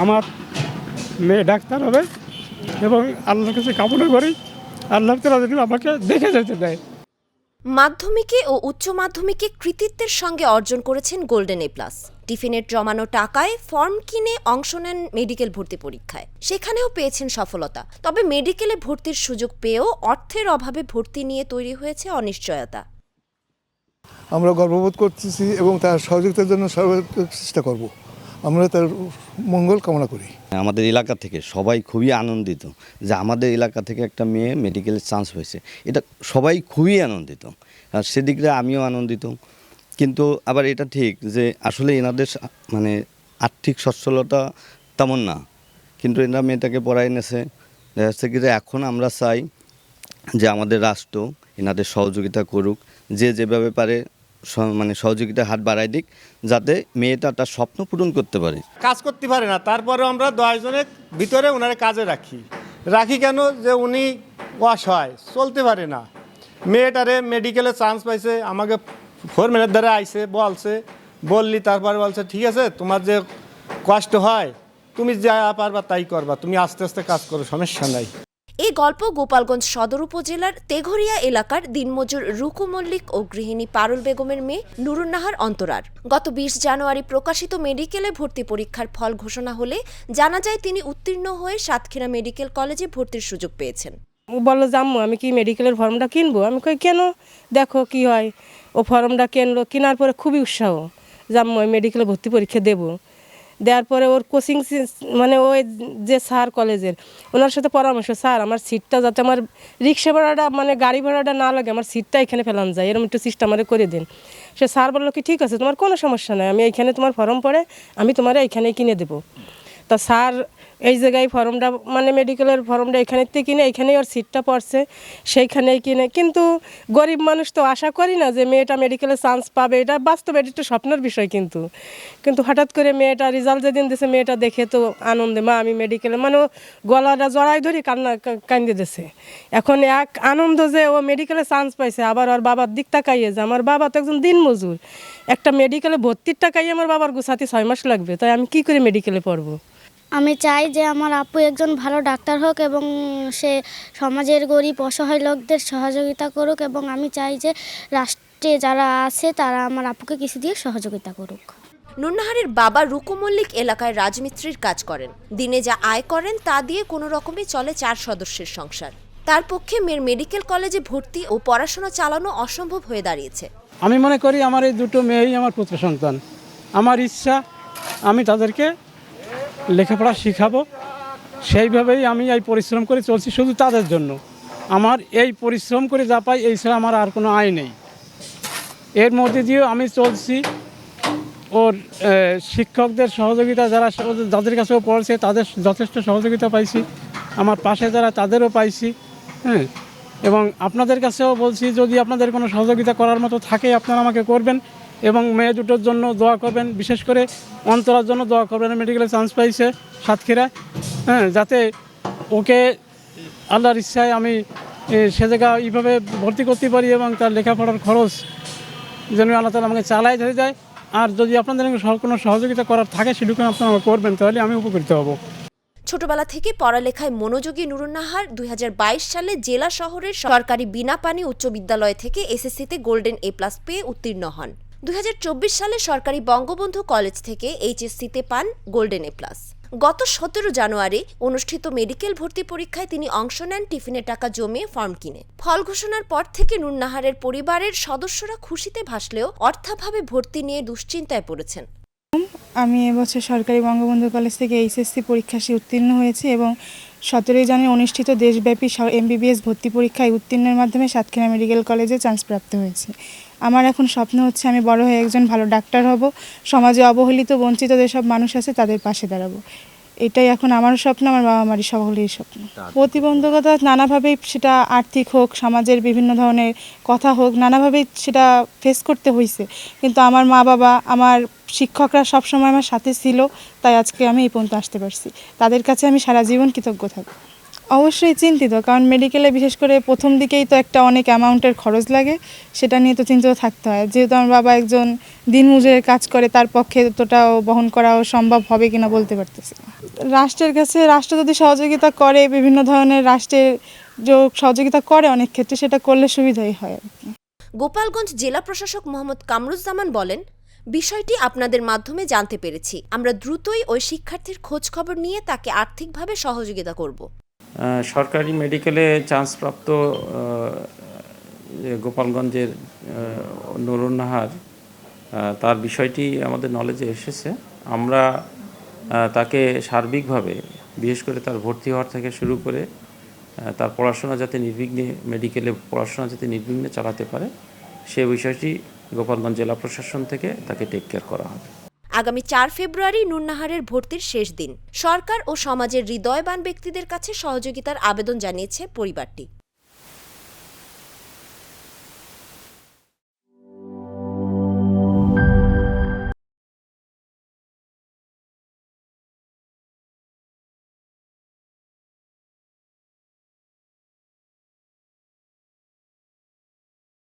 আমার মেয়ে ডাক্তার হবে এবং আল্লাহর কাছে কামনা করি আল্লাহ তাআলা যেন আমাকে দেখে যেতে দেয়। মাধ্যমিকে ও উচ্চ মাধ্যমিকে কৃতিত্বের সঙ্গে অর্জন করেছেন গোল্ডেন এ প্লাস। টিফিনের জমানো টাকায় ফর্ম কিনে অংশ নেন মেডিকেল ভর্তি পরীক্ষায়, সেখানেও পেয়েছেন সফলতা। তবে মেডিকেলে ভর্তির সুযোগ পেয়েও অর্থের অভাবে ভর্তি নিয়ে তৈরি হয়েছে অনিশ্চয়তা। আমরা গর্ববোধ করতেছি এবং তার সহযোগিতার জন্য সর্বোচ্চ চেষ্টা করব। আমরা তার মঙ্গল কামনা করি। আমাদের এলাকা থেকে সবাই খুবই আনন্দিত যে আমাদের এলাকা থেকে একটা মেয়ে মেডিকেলের চান্স হয়েছে, এটা সবাই খুবই আনন্দিত, আর সেদিকে আমিও আনন্দিত। কিন্তু আবার এটা ঠিক যে আসলে এনাদের মানে আর্থিক সচ্ছলতা তেমন না, কিন্তু এরা মেয়েটাকে পড়ায় এনেছে। দেখা যাচ্ছে কি যে এখন আমরা চাই যে আমাদের রাষ্ট্র এনাদের সহযোগিতা করুক, যে যেভাবে পারে মানে সহযোগিতার হাত বাড়ায় দিক, যাতে মেয়েটা তার স্বপ্ন পূরণ করতে পারে। কাজ করতে পারে না, তারপরে আমরা 10 জনের ভিতরে ওনারে কাজে রাখি কেন যে উনি অসহায়, চলতে পারে না। মেয়েটারে মেডিকেলে চান্স পাইছে, আমাকে ফোরম্যানের দ্বারা আইসে বললি, তারপরে বলছে ঠিক আছে তোমার যে কষ্ট হয় তুমি যা পারবা তাই করবা, তুমি আস্তে আস্তে কাজ করো, সমস্যা নাই। এই গল্প গোপালগঞ্জ সদর উপজেলার তেঘরিয়া এলাকার দিনমজুর রুকু মল্লিক ও গৃহিণী পারুল বেগমের মেয়ে নুরুন্নাহার অন্তরার। গত 20 জানুয়ারি প্রকাশিত মেডিকেলে ভর্তি পরীক্ষার ফল ঘোষণা হলে জানা যায় তিনি উত্তীর্ণ হয়ে সাতক্ষীরা মেডিকেল কলেজে ভর্তির সুযোগ পেয়েছেন। বললো জাম্মু আমি কি মেডিকেলের ফর্মটা কিনবো? আমি কই কেন, দেখো কি হয়। ও ফর্মটা কিনলো, কেনার পরে খুবই উৎসাহ, জাম্মু আমি মেডিকেলে ভর্তি পরীক্ষা দেবো। দেওয়ার পরে ওর কোচিং মানে ওই যে স্যার কলেজের, ওনার সাথে পরামর্শ, স্যার আমার সিটটা যাতে আমার রিক্সা ভাড়াটা মানে গাড়ি ভাড়াটা না লাগে, আমার সিটটা এখানে ফেলান যায়, এরকম একটু সিস্টেম আমারে করে দিন। সে স্যার বললো কি ঠিক আছে, তোমার কোনো সমস্যা নাই, আমি এইখানে তোমার ফর্ম পড়ে আমি তোমার এইখানেই কিনে দেবো। তা স্যার এই জায়গায় ফর্মটা মানে মেডিকেলের ফর্মটা এখানের থেকে কিনে এখানেই ওর সিটটা পড়ছে, সেইখানেই কিনে। কিন্তু গরিব মানুষ তো আশা করি না যে মেয়েটা মেডিকেলে চান্স পাবে, এটা বাস্তবে এটা একটু স্বপ্নের বিষয়। কিন্তু হঠাৎ করে মেয়েটা রেজাল্ট যেদিন দিয়েছে, মেয়েটা দেখে তো আনন্দে মা আমি মেডিকেলে, মানে ও গলাটা জড়াই ধরি কান্দে দিয়েছে। এখন এক আনন্দ যে ও মেডিকেলে চান্স পাইছে, আবার ওর বাবার দিক তাকাইয়ে যে আমার বাবা তো একজন দিনমজুর, একটা মেডিকেলে ভর্তির টাকাই আমার বাবার গুছাতে 6 মাস লাগবে, তাই আমি কি করে মেডিকেলে পড়বো? আমি চাই যে আমার আপু একজন ভালো ডাক্তার হোক এবং সে সমাজের গরিব অসহায় লোকদের সহযোগিতা করুক, এবং আমি চাই যে রাষ্ট্রে যারা আছে তারা আমার আপুকে কিছু দিয়ে সহযোগিতা করুক। নুরুন্নাহারের বাবা রুকু মল্লিক এলাকায় রাজমিস্ত্রির কাজ করেন। দিনে যা আয় করেন তা দিয়ে কোনো রকমে চলে 4 সদস্যের সংসার। তার পক্ষে মেয়ের মেডিকেল কলেজে ভর্তি ও পড়াশোনা চালানো অসম্ভব হয়ে দাঁড়িয়েছে। আমি মনে করি আমার এই দুটো মেয়েই আমার পুত্র সন্তান। আমার ইচ্ছা আমি তাদেরকে লেখাপড়া শিখাবো, সেইভাবেই আমি এই পরিশ্রম করে চলছি শুধু তাদের জন্য। আমার এই পরিশ্রম করে যা পাই এই ছাড়া আমার আর কোনো আয় নেই। এর মধ্যে দিয়েও আমি চলছি। ওর শিক্ষকদের সহযোগিতা যাদের কাছেও পড়ছে তাদের যথেষ্ট সহযোগিতা পাইছি, আমার পাশে যারা তাদেরও পাইছি। হ্যাঁ, এবং আপনাদের কাছেও বলছি যদি আপনাদের কোনো সহযোগিতা করার মতো থাকে আপনারা আমাকে করবেন, এবং মেয়ে দুটোর জন্য দোয়া করবেন, বিশেষ করে অন্তরার জন্য দোয়া করবেন। মেডিকেলে চান্স পাইছে সাতক্ষীরা, হ্যাঁ, যাতে ওকে আল্লাহর ইচ্ছায় আমি সে জায়গা এইভাবে ভর্তি করতে পারি এবং তার লেখাপড়ার খরচ যেন আল্লাহ তাআলা আমাকে চালাই ধরে যায়। আর যদি আপনাদের কোনো সহযোগিতা করার থাকে সেটুকু আপনারা করবেন, তাহলে আমি উপকৃত হব। ছোটবেলা থেকে পড়ালেখায় মনোযোগী নুরুন্নাহার 2022 সালে জেলা শহরের সরকারি বিনাপানি উচ্চ বিদ্যালয় থেকে এসএসসিতে গোল্ডেন এ প্লাস পেয়ে উত্তীর্ণ হন। 2024 সালে সরকারি বঙ্গবন্ধু কলেজ থেকে এইচএসসিতে পান গোল্ডেন এ প্লাস। গত 17 জানুয়ারি অনুষ্ঠিত মেডিকেল ভর্তি পরীক্ষায় তিনি অংশ নেন টিফিনের টাকা জমিয়ে ফর্ম কিনে। ফল ঘোষণার পর থেকে নুরুন্নাহারের পরিবারের সদস্যরা খুশিতে ভাসলেও অর্থাভাবে ভর্তি নিয়ে দুশ্চিন্তায় পড়েছেন। আমি এবছর সরকারি বঙ্গবন্ধু কলেজ থেকে এইচএসসি পরীক্ষায় উত্তীর্ণ হয়েছি এবং 17 জানুয়ারি অনুষ্ঠিত দেশব্যাপী এমবিবিএস ভর্তি পরীক্ষায় উত্তীর্ণের মাধ্যমে সাতক্ষীরা মেডিকেল কলেজে চান্স প্রাপ্ত হয়েছে। আমার এখন স্বপ্ন হচ্ছে আমি বড় হয়ে একজন ভালো ডাক্তার হব, সমাজে অবহেলিত বঞ্চিত যেসব মানুষ আছে তাদের পাশে দাঁড়াবো। এটাই এখন আমার স্বপ্ন, আমার বাবা মারই সকলেরই স্বপ্ন। প্রতিবন্ধকতা নানাভাবেই, সেটা আর্থিক হোক, সমাজের বিভিন্ন ধরনের কথা হোক, নানাভাবেই সেটা ফেস করতে হয়েছে, কিন্তু আমার মা বাবা, আমার শিক্ষকরা সবসময় আমার সাথে ছিল, তাই আজকে আমি এই পর্যন্ত আসতে পারছি। তাদের কাছে আমি সারা জীবন কৃতজ্ঞ থাকব। অবশ্যই চিন্তিত, কারণ মেডিকেলে বিশেষ করে প্রথম দিকেই তো একটা অনেক অ্যামাউন্টের খরচ লাগে, সেটা নিয়ে তো চিন্তিত থাকতে হয়। যেহেতু আমার বাবা একজন দিনমজুরের কাজ করে, তার পক্ষে এতটাও বহন করাও সম্ভব হবে কিনা বলতে পারতেছি না। রাষ্ট্রের কাছে, রাষ্ট্র যদি সহযোগিতা করে, বিভিন্ন ধরনের রাষ্ট্রের যে সহযোগিতা করে অনেক ক্ষেত্রে, সেটা করলে সুবিধাই হয় আর কি। গোপালগঞ্জ জেলা প্রশাসক মোহাম্মদ কামরুজ্জামান বলেন, বিষয়টি আপনাদের মাধ্যমে জানতে পেরেছি। আমরা দ্রুতই ওই শিক্ষার্থীর খোঁজ খবর নিয়ে তাকে আর্থিকভাবে সহযোগিতা করব। সরকারি মেডিকেলে চান্সপ্রাপ্ত গোপালগঞ্জের নুরুন্নাহার, তার বিষয়টি আমাদের নলেজে এসেছে। আমরা তাকে সার্বিকভাবে, বিশেষ করে তার ভর্তি হওয়ার থেকে শুরু করে তার পড়াশোনা যাতে নির্বিঘ্নে, মেডিকেলে পড়াশোনা যাতে নির্বিঘ্নে চালাতে পারে, সে বিষয়টি গোপালগঞ্জ জেলা প্রশাসন থেকে তাকে টেক কেয়ার করা হবে। আগামী 4 ফেব্রুয়ারি নুরনাহারের ভর্তির শেষ দিন। সরকার ও সমাজের হৃদয়বান ব্যক্তিদের কাছে সহযোগিতার আবেদন জানিয়েছে পরিবারটি।